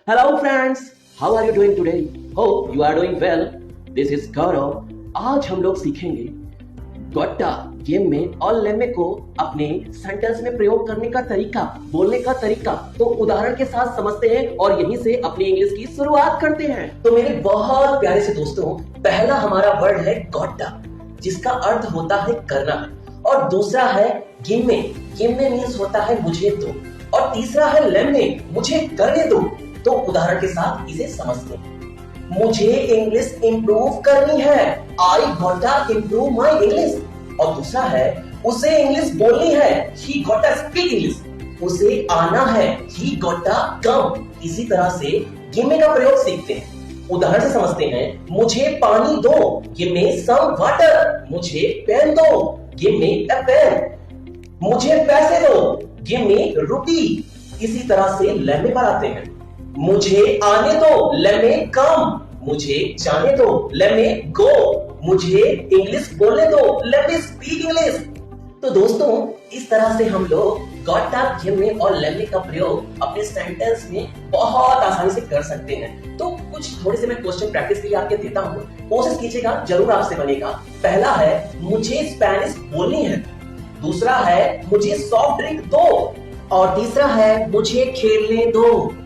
Hello friends, how are you doing today? Hope you are doing well. This is Gaurav. आज हम लोग सीखेंगे gota game में और लेम्मे को अपने सेंटेंस में प्रयोग करने का तरीका, बोलने का तरीका। तो उदाहरण के साथ समझते हैं और यहीं से अपनी इंग्लिश की शुरुआत करते हैं। तो मेरे बहुत प्यारे से दोस्तों, पहला हमारा वर्ड है गोट्टा, जिसका अर्थ होता है करना, और दूसरा है गिम्मे। गिम्मे मीन्स होता है मुझे दो, और तीसरा है लेम्मे, मुझे करने दो। तो उदाहरण के साथ इसे समझते हैं। मुझे इंग्लिश इंप्रूव करनी है, आई गोटा इंप्रूव माई इंग्लिश। और दूसरा है उसे इंग्लिश बोलनी है, ही गोटा स्पीक इंग्लिश। उसे आना है, ही गोटा कम। इसी तरह से गिव मी का प्रयोग सीखते हैं। उदाहरण से समझते हैं। मुझे पानी दो, गिव मी सम वाटर। मुझे पेन दो, गिव मी अ पेन। मुझे पैसे दो, गिव मी रुपी। इसी तरह से लेम्मे पर आते हैं। मुझे आने दो, लेम्मे कम। मुझे जाने दो, लेम्मे गो। मुझे इंग्लिश बोलने दो, लेम्मे स्पीक इंग्लिश। तो दोस्तों, इस तरह से हम लोग गोट्टा, गिम्मे और लेम्मे का प्रयोग अपने सेंटेंस में बहुत आसानी से कर सकते हैं। तो कुछ थोड़े से मैं क्वेश्चन प्रैक्टिस के लिए आपके देता हूँ, कोशिश कीजिएगा, जरूर आपसे बनेगा। पहला है मुझे स्पेनिश बोलनी है, दूसरा है मुझे सॉफ्ट ड्रिंक दो, और तीसरा है मुझे खेलने दो।